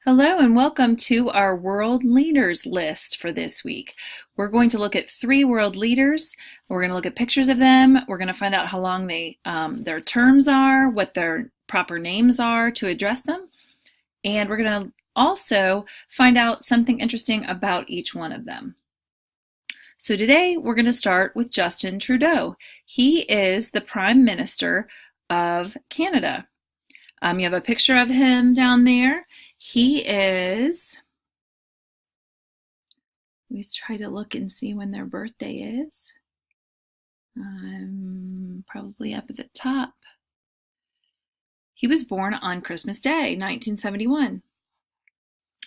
Hello and welcome to our world leaders list for this week. We're going to look at three world leaders. We're going to look at pictures of them. We're going to find out how long their terms are, what their proper names are to address them. And we're going to also find out something interesting about each one of them. So today we're going to start with Justin Trudeau. He is the Prime Minister of Canada. You have a picture of him down there. He is, let's try to look and see when their birthday is. Probably up at the top. He was born on Christmas Day, 1971.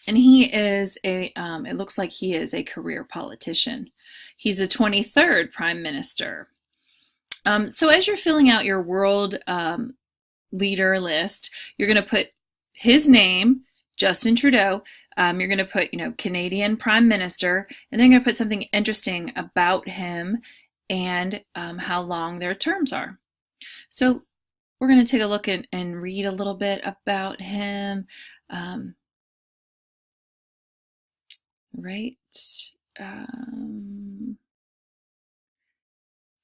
And he is it looks like he is a career politician. He's the 23rd Prime Minister. So as you're filling out your world leader list, you're going to put his name, Justin Trudeau. You're going to put, Canadian Prime Minister, and then you're going to put something interesting about him and how long their terms are. So we're going to take a look and read a little bit about him.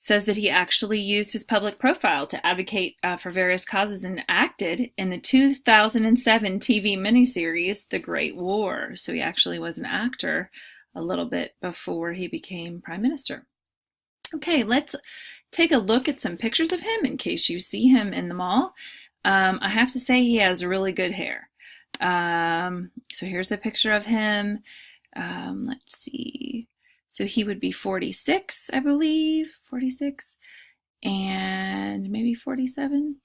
Says that he actually used his public profile to advocate for various causes and acted in the 2007 TV miniseries, The Great War. So he actually was an actor a little bit before he became Prime Minister. Okay, let's take a look at some pictures of him in case you see him in the mall. I have to say he has really good hair. So here's a picture of him. Let's see. So he would be 46, I believe, 46, and maybe 47.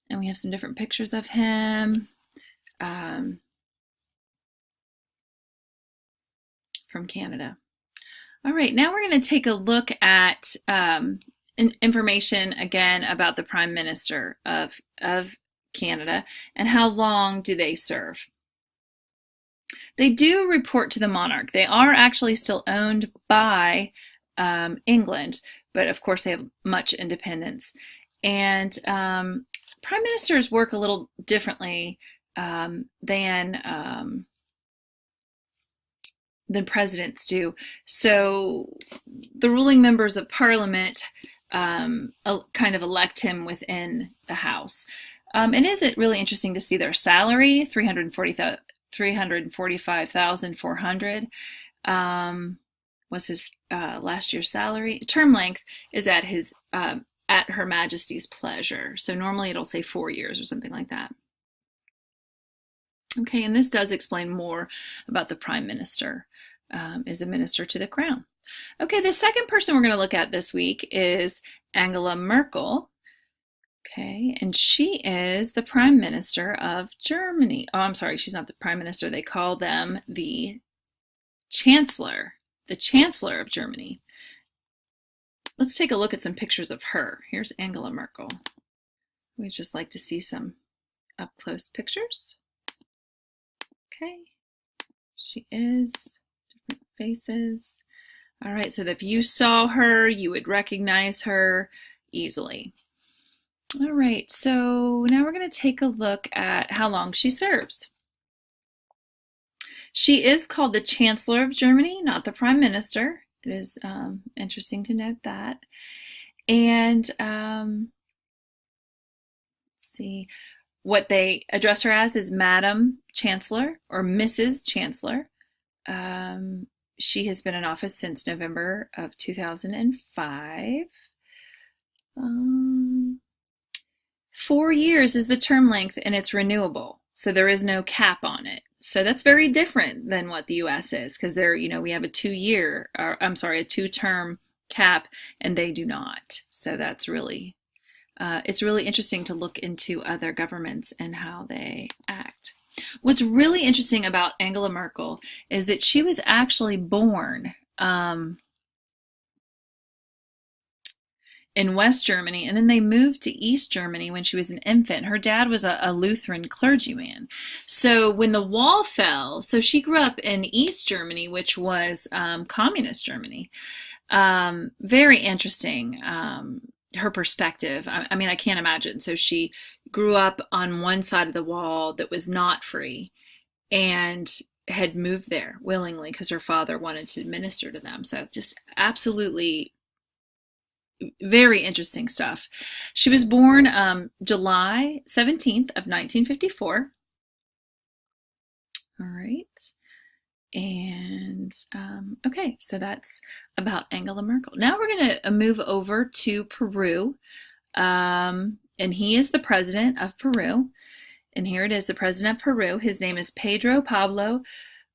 And we have some different pictures of him from Canada. All right, now we're going to take a look at information again about the Prime Minister of Canada and how long do they serve. They do report to the monarch. They are actually still owned by England, but of course they have much independence. And prime ministers work a little differently than presidents do. So the ruling members of parliament kind of elect him within the House. And is it really interesting to see their salary, $345,400 was his last year's salary. Term length is at Her Majesty's pleasure. So normally it'll say 4 years or something like that. Okay, and this does explain more about the Prime Minister, is a minister to the Crown. Okay, the second person we're going to look at this week is Angela Merkel. Okay, and she is the Prime Minister of Germany. Oh, I'm sorry, she's not the Prime Minister. They call them the Chancellor of Germany. Let's take a look at some pictures of her. Here's Angela Merkel. We just like to see some up-close pictures. Okay, she is, different faces. All right, so if you saw her, you would recognize her easily. All right, so now we're going to take a look at how long she serves. She is called the Chancellor of Germany, not the Prime Minister. It is interesting to note that. And let's see, what they address her as is Madam Chancellor or Mrs. Chancellor. She has been in office since November of 2005. 4 years is the term length and it's renewable. So there is no cap on it. So that's very different than what the US is because we have a 2-term cap and they do not. So that's really, it's really interesting to look into other governments and how they act. What's really interesting about Angela Merkel is that she was actually born in West Germany, and then they moved to East Germany when she was an infant. Her dad was a Lutheran clergyman. So when the wall fell, so she grew up in East Germany, which was communist Germany. Very interesting, her perspective. I mean, I can't imagine. So she grew up on one side of the wall that was not free, and had moved there willingly because her father wanted to minister to them. So just absolutely very interesting stuff. She was born July 17th of 1954. All right. And okay, so that's about Angela Merkel. Now we're going to move over to Peru. And he is the president of Peru. And here it is, the president of Peru. His name is Pedro Pablo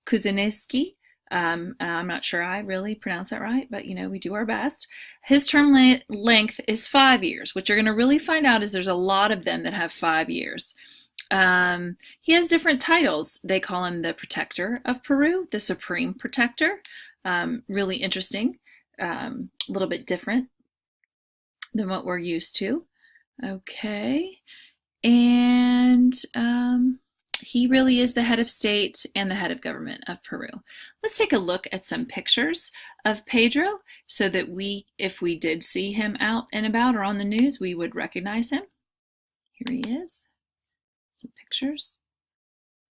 Kuczynski. I'm not sure I really pronounce that right, but we do our best. His term length is 5 years. What you're going to really find out is there's a lot of them that have 5 years. He has different titles. They call him the Protector of Peru, the Supreme Protector. Really interesting, a little bit different than what we're used to. Okay, and he really is the head of state and the head of government of Peru. Let's take a look at some pictures of Pedro so that if we did see him out and about or on the news, we would recognize him. Here he is, some pictures.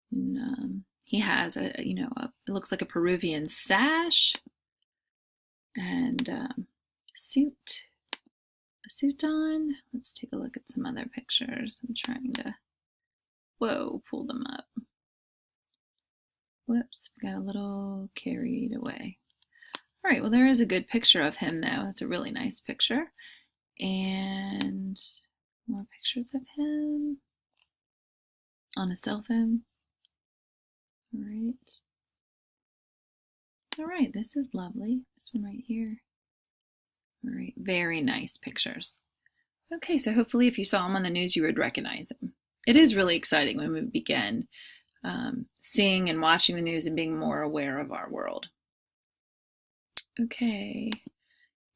And he has it looks like a Peruvian sash and a suit on. Let's take a look at some other pictures. I'm trying to pull them up. Whoops, we got a little carried away. All right, well, there is a good picture of him, though. That's a really nice picture. And more pictures of him on a cell phone. All right. All right, this is lovely. This one right here. All right, very nice pictures. Okay, so hopefully if you saw him on the news, you would recognize him. It is really exciting when we begin seeing and watching the news and being more aware of our world. Okay,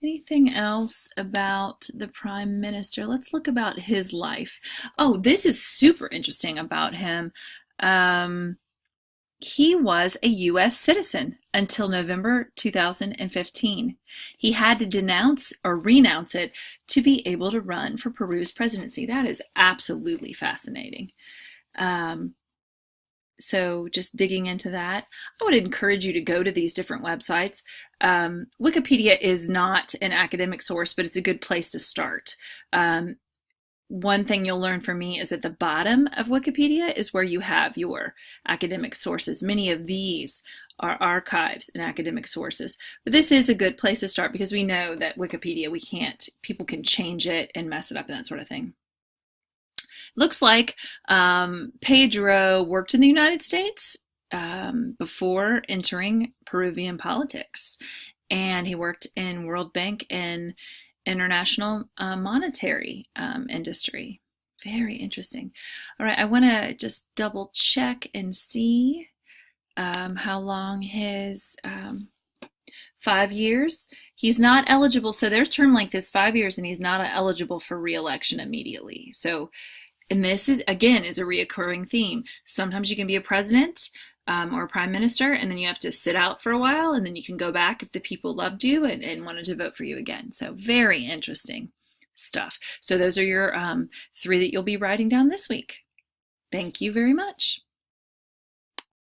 anything else about the Prime Minister? Let's look about his life. Oh, this is super interesting about him. He was a U.S. citizen until November 2015. He had to denounce or renounce it to be able to run for Peru's presidency. That is absolutely fascinating. So just digging into that, I would encourage you to go to these different websites. Wikipedia is not an academic source, but it's a good place to start. One thing you'll learn from me is at the bottom of Wikipedia is where you have your academic sources. Many of these are archives and academic sources. But this is a good place to start because we know that Wikipedia, people can change it and mess it up and that sort of thing. Looks like Pedro worked in the United States before entering Peruvian politics. And he worked in World Bank and international monetary industry. Very interesting. All right, I want to just double check and see how long his 5 years. He's not eligible, so their term length is 5 years, and he's not eligible for re-election immediately. So, and this is a reoccurring theme. Sometimes you can be a president or a prime minister, and then you have to sit out for a while, and then you can go back if the people loved you and wanted to vote for you again. So very interesting stuff. So those are your 3 that you'll be writing down this week. Thank you very much.